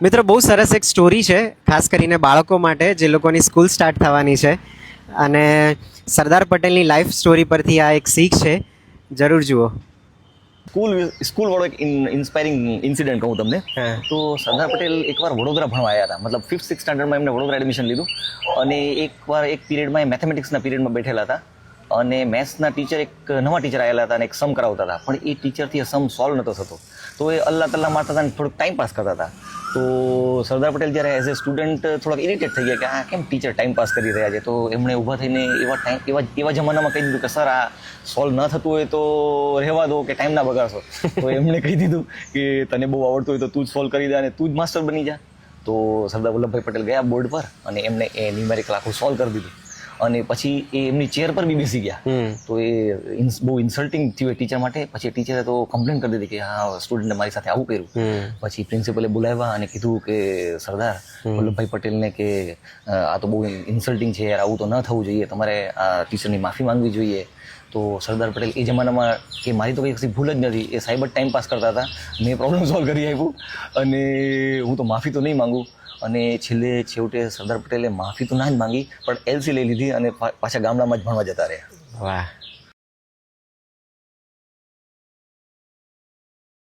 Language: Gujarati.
મિત્રો બહુ સરસ એક સ્ટોરી છે ખાસ કરીને બાળકો માટે જે લોકોની સ્કૂલ સ્ટાર્ટ થવાની છે અને સરદાર પટેલની લાઈફ સ્ટોરી પરથી આ એક શીખ છે. જરૂર જુઓ. સ્કૂલ વાળો એક ઇન્સ્પાયરિંગ ઇન્સિડન્ટ કહું તમને. હા. તો સરદાર પટેલ એકવાર વડોદરા ભણવા આવ્યા હતા, મતલબ 5th-6th સ્ટાન્ડર્ડમાં એમને વડોદરા એડમિશન લીધું. અને એકવાર એક પીરિયડમાં એ મેથેમેટિક્સના પીરિયડમાં બેઠેલા હતા અને મેથ્સના ટીચર એક નવા ટીચર આવેલા હતા અને એક સમ કરાવતા હતા, પણ એ ટીચરથી એ સમ સોલ્વ નહોતો થતો. તો એ અલ્લા તલ્લા મારતા હતા અને થોડુંક ટાઈમ પાસ કરતા હતા. તો સરદાર પટેલ જ્યારે એઝ એ સ્ટુડન્ટ થોડાક ઇરિટેટ થઈ ગયા કે આ કેમ ટીચર ટાઈમ પાસ કરી રહ્યા છે. તો એમણે ઊભા થઈને એવા જમાનામાં કહી દીધું કે સર આ સોલ્વ ન થતું હોય તો રહેવા દો કે ટાઈમ ના બગાડશો. તો એમણે કહી દીધું કે તને બહુ આવડતું હોય તો તું જ સોલ્વ કરી દે અને તું જ માસ્ટર બની જા. તો સરદાર વલ્લભભાઈ પટેલ ગયા બોર્ડ પર અને એમને એ ન્યુમેરિકલ આખું સોલ્વ કરી દીધું અને પછી એ એમની ચેર પર બી બેસી ગયા. તો એ બહુ ઇન્સલ્ટિંગ થયું એ ટીચર માટે. પછી ટીચરે તો કમ્પ્લેન કરી દીધી કે હા સ્ટુડન્ટે મારી સાથે આવું કર્યું. પછી પ્રિન્સિપલે બોલાવ્યા અને કીધું કે સરદાર વલ્લભભાઈ પટેલને કે આ તો બહુ ઇન્સલ્ટિંગ છે યાર, આવું તો ન થવું જોઈએ, તમારે આ ટીચરની માફી માંગવી જોઈએ. તો સરદાર પટેલ એ જમાનામાં કે મારી તો કંઈ કશી ભૂલ જ નથી, એ સાહેબ જ ટાઈમ પાસ કરતા હતા, મેં પ્રોબ્લેમ સોલ્વ કરી આપ્યું અને હું તો માફી તો નહીં માંગુ. અને છેવટે સરદાર પટેલે માફી તો ના જ માંગી પણ એલસી લઈ લીધી અને પાછા ગામડામાં જ ભણવા જતા રહ્યા. વાહ,